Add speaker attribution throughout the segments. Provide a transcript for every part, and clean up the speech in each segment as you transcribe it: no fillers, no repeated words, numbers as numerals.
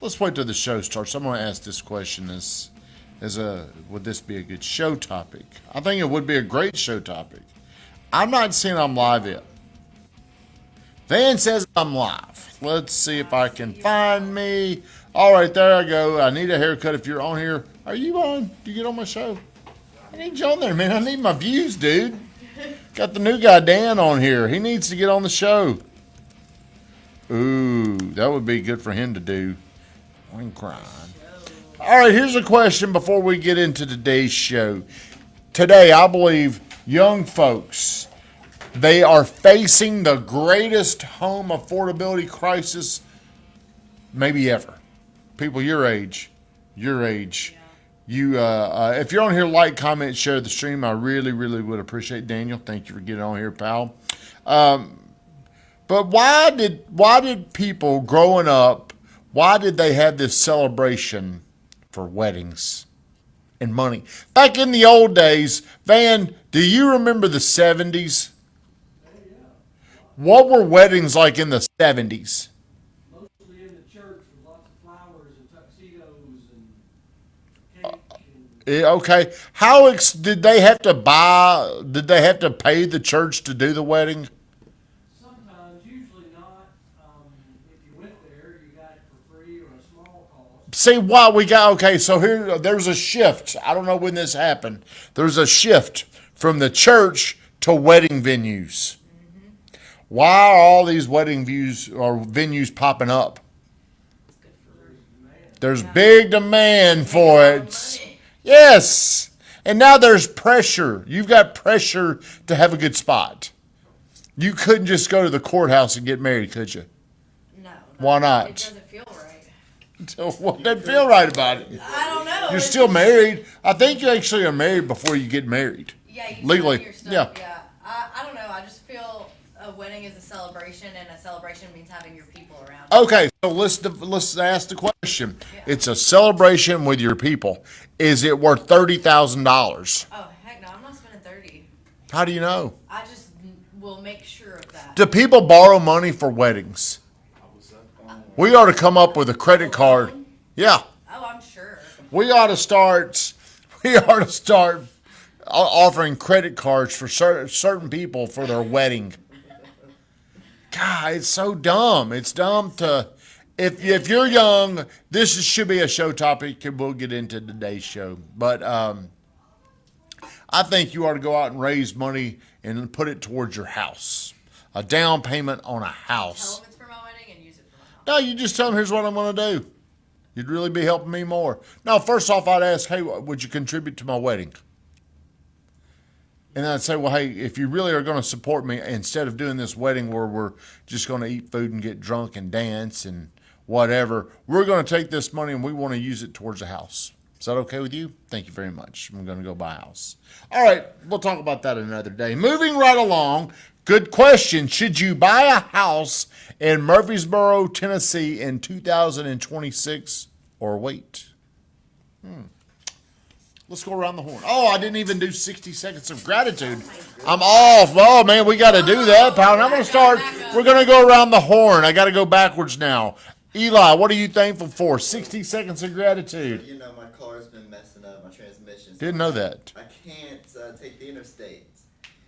Speaker 1: Let's wait till the show starts. I'm going to ask this question would this be a good show topic? I think it would be a great show topic. I'm not saying I'm live yet. Van says I'm live. Let's see if I can find me. All right, there I go. I need a haircut. If you're on here, are you on? Do you get on my show? I need you on there, man. I need my views, dude. Got the new guy, Dan, on here. He needs to get on the show. Ooh, that would be good for him to do. I'm crying. All right, here's a question before we get into today's show. Today, I believe young folks, they are facing the greatest home affordability crisis maybe ever. People your age. You, if you're on here, like, comment, share the stream. I really, really would appreciate. Daniel, thank you for getting on here, pal. But why did people growing up? Why did they have this celebration for weddings and money? Back in the old days, Van, do you remember the 70s? What were weddings like in the 70s?
Speaker 2: Mostly in the church with lots of flowers and tuxedos and cake.
Speaker 1: Okay. How did they have to buy? Did they have to pay the church to do the wedding?
Speaker 2: Sometimes, usually not. If you went there, you got it for free or a small cost.
Speaker 1: See why we got okay. So there's a shift. I don't know when this happened. There's a shift from the church to wedding venues. Why are all these wedding views or venues popping up? There's big demand for it. Yes. And now there's pressure. You've got pressure to have a good spot. You couldn't just go to the courthouse and get married, could you?
Speaker 3: No.
Speaker 1: Why not?
Speaker 3: It doesn't feel right.
Speaker 1: So what doesn't feel right about it?
Speaker 3: I don't know.
Speaker 1: You're still married. I think you actually are married before you get married.
Speaker 3: Yeah, you
Speaker 1: legally.
Speaker 3: sign your stuff.
Speaker 1: Yeah.
Speaker 3: I don't know. I just feel a wedding is a celebration, and a celebration means having your people around.
Speaker 1: Okay, so let's ask the question.
Speaker 3: Yeah.
Speaker 1: It's a celebration with your people. Is it worth $30,000?
Speaker 3: Oh heck no! I'm not spending 30.
Speaker 1: How do you know?
Speaker 3: I just will make sure of that.
Speaker 1: Do people borrow money for weddings? We ought to come up with a credit card. Yeah,
Speaker 3: Oh, I'm sure.
Speaker 1: we ought to start. We ought to start offering credit cards for certain people for their wedding. God, it's so dumb. It's dumb to. If you're young, should be a show topic, and we'll get into today's show. But I think you ought to go out and raise money and put it towards your house, a down payment on a
Speaker 3: Tell
Speaker 1: house.
Speaker 3: them it's for my wedding and use it for my house.
Speaker 1: No, you just tell them, here's what I'm going to do. You'd really be helping me more. No, first off, I'd ask, hey, would you contribute to my wedding? And I'd say, well, hey, if you really are going to support me, instead of doing this wedding where we're just going to eat food and get drunk and dance and whatever, we're going to take this money and we want to use it towards a house. Is that okay with you? Thank you very much. I'm going to go buy a house. All right, we'll talk about that another day. Moving right along, good question. Should you buy a house in Murfreesboro, Tennessee in 2026 or wait? Let's go around the horn. Oh, I didn't even do 60 seconds of gratitude. I'm off. Oh, man, we got to do that, pal. And I'm going to start. We're going to go around the horn. I got to go backwards now. Eli, what are you thankful for? 60 seconds of gratitude.
Speaker 4: You know, my car's been messing up, my transmission.
Speaker 1: Didn't know that.
Speaker 4: I can't take the interstate.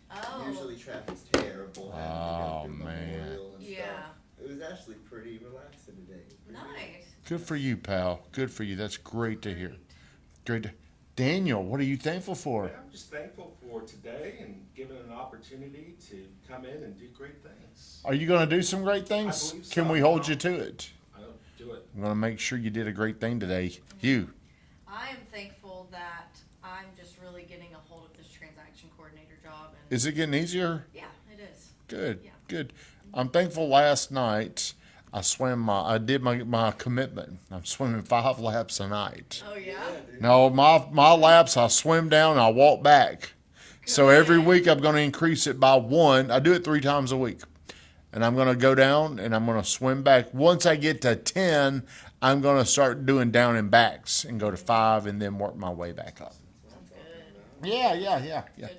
Speaker 3: Oh.
Speaker 4: Usually traffic's terrible.
Speaker 1: Oh,
Speaker 4: and you gotta go through the
Speaker 1: man.
Speaker 4: oil and
Speaker 3: Yeah.
Speaker 4: stuff. It was actually pretty relaxing today. Pretty
Speaker 3: Nice.
Speaker 1: Good for you, pal. Good for you. That's great to hear. Great to Daniel, what are you thankful for?
Speaker 5: I'm just thankful for today and given an opportunity to come in and do great things.
Speaker 1: Are you going to do some great things?
Speaker 5: I believe so.
Speaker 1: Can we hold you to it?
Speaker 5: I don't do it.
Speaker 1: I'm going to make sure you did a great thing today. You.
Speaker 3: I am thankful that I'm just really getting a hold of this transaction coordinator job. And
Speaker 1: Is it getting easier?
Speaker 3: yeah, it is.
Speaker 1: Good,
Speaker 3: Yeah.
Speaker 1: good. I'm thankful last night I did my commitment. I'm swimming 5 laps a night.
Speaker 3: Oh yeah.
Speaker 1: No, my laps, I swim down and I walk back. So every week I'm going to increase it by 1. I do it 3 times a week. And I'm going to go down and I'm going to swim back. Once I get to 10, I'm going to start doing down and backs and go to 5 and then work my way back up.
Speaker 3: Sounds good.
Speaker 1: Yeah.
Speaker 3: Good plan.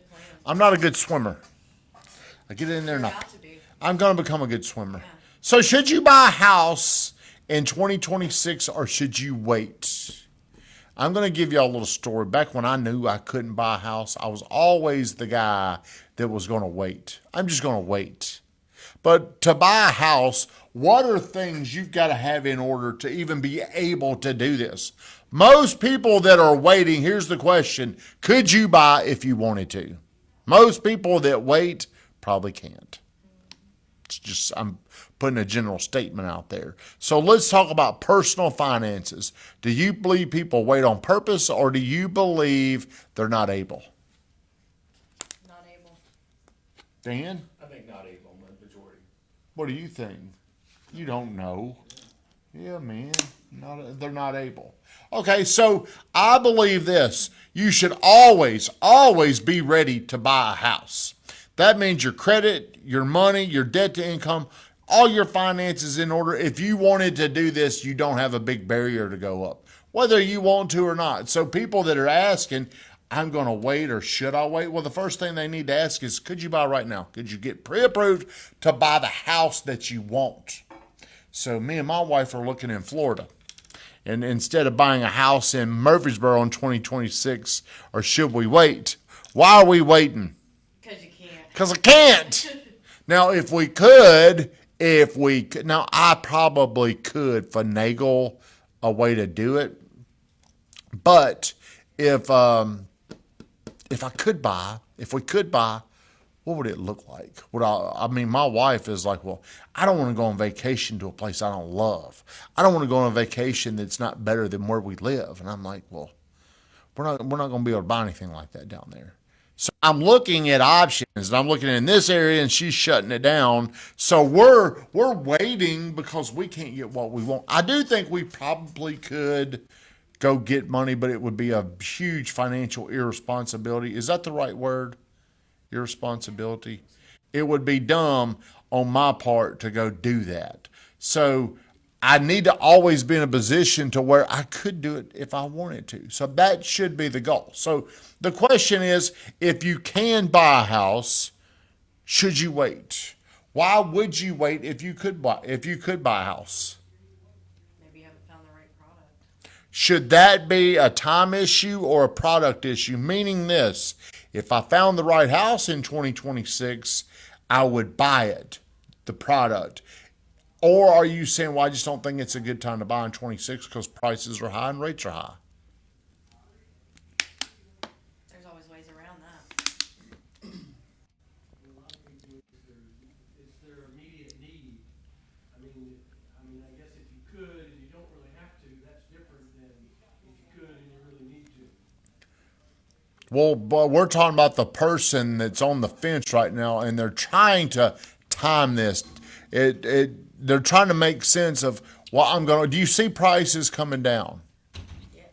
Speaker 1: I'm not a good swimmer. I get in there and
Speaker 3: You're about to be.
Speaker 1: I'm going to become a good swimmer.
Speaker 3: Yeah.
Speaker 1: So should you buy a house in 2026, or should you wait? I'm going to give you a little story. Back when I knew I couldn't buy a house, I was always the guy that was going to wait. I'm just going to wait. But to buy a house, what are things you've got to have in order to even be able to do this? Most people that are waiting, here's the question: could you buy if you wanted to? Most people that wait probably can't. It's just, I'm putting a general statement out there. So let's talk about personal finances. Do you believe people wait on purpose, or do you believe they're not able?
Speaker 3: Not able.
Speaker 1: Dan,
Speaker 5: I think not able, majority.
Speaker 1: what do you think? You don't know. Yeah, man, they're not able. Okay, so I believe this. You should always, always be ready to buy a house. That means your credit, your money, your debt to income, all your finances in order. If you wanted to do this, you don't have a big barrier to go up, whether you want to or not. So people that are asking, I'm going to wait or should I wait? Well, the first thing they need to ask is, could you buy right now? Could you get pre-approved to buy the house that you want? So me and my wife are looking in Florida. And instead of buying a house in Murfreesboro in 2026, or should we wait? Why are we waiting?
Speaker 3: Because you can't.
Speaker 1: Because I can't. Now, if we could, now I probably could finagle a way to do it. But if we could buy, what would it look like? My wife is like, well, I don't want to go on vacation to a place I don't love. I don't want to go on a vacation that's not better than where we live. And I'm like, well, we're not going to be able to buy anything like that down there. So I'm looking at options, and I'm looking in this area, and she's shutting it down. So we're waiting because we can't get what we want. I do think we probably could go get money, but it would be a huge financial irresponsibility. Is that the right word? Irresponsibility. It would be dumb on my part to go do that. So I need to always be in a position to where I could do it if I wanted to. So that should be the goal. So the question is, if you can buy a house, should you wait? Why would you wait if you could buy a house?
Speaker 3: Maybe you haven't found the right product.
Speaker 1: Should that be a time issue or a product issue? Meaning this: if I found the right house in 2026, I would buy it, the product. Or are you saying, well, I just don't think it's a good time to buy in 26 because prices are high and rates are high?
Speaker 3: There's always ways around that.
Speaker 2: A lot of people, is their immediate need. I I guess if you could and you don't really have to, that's different than if you could and you really need to.
Speaker 1: Well, but we're talking about the person that's on the fence right now, and they're trying to time this. They're trying to make sense of, well, do you see prices coming down?
Speaker 3: Yes.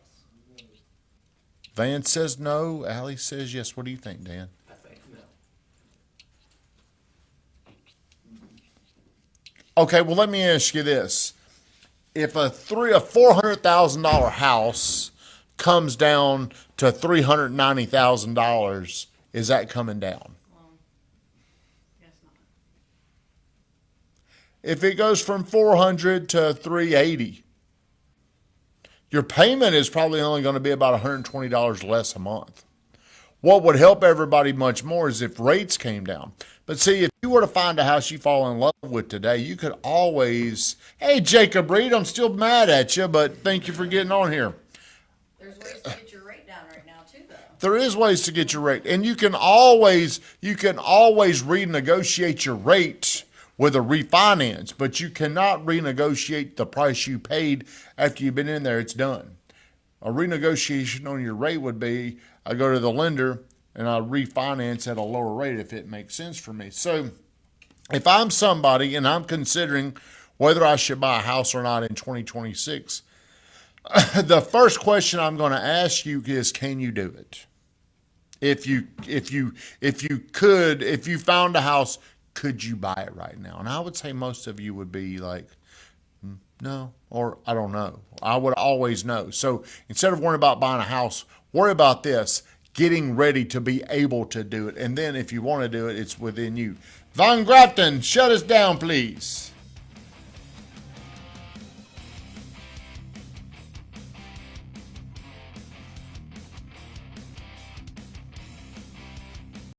Speaker 1: Van says no. Allie says yes. What do you think, Dan?
Speaker 5: I think no.
Speaker 1: Okay, well, let me ask you this. If a $400,000 house comes down to $390,000, is that coming down?
Speaker 3: Guess not.
Speaker 1: If it goes from 400 to 380, your payment is probably only going to be about $120 less a month. What would help everybody much more is if rates came down. But see, if you were to find a house you fall in love with today, you could always, hey, Jacob Reed, I'm still mad at you, but thank you for getting on here.
Speaker 3: There's ways to get your rate down right now too, though.
Speaker 1: There is ways to get your rate, and you can always renegotiate your rate with a refinance, but you cannot renegotiate the price you paid after you've been in there. It's done. A renegotiation on your rate would be, I go to the lender and I refinance at a lower rate if it makes sense for me. So if I'm somebody and I'm considering whether I should buy a house or not in 2026, the first question I'm going to ask you is, can you do it? If you found a house, could you buy it right now? And I would say most of you would be like, no, or I don't know. I would always know. So instead of worrying about buying a house, worry about this, getting ready to be able to do it. And then if you want to do it, it's within you. Von Grafton, shut us down, please.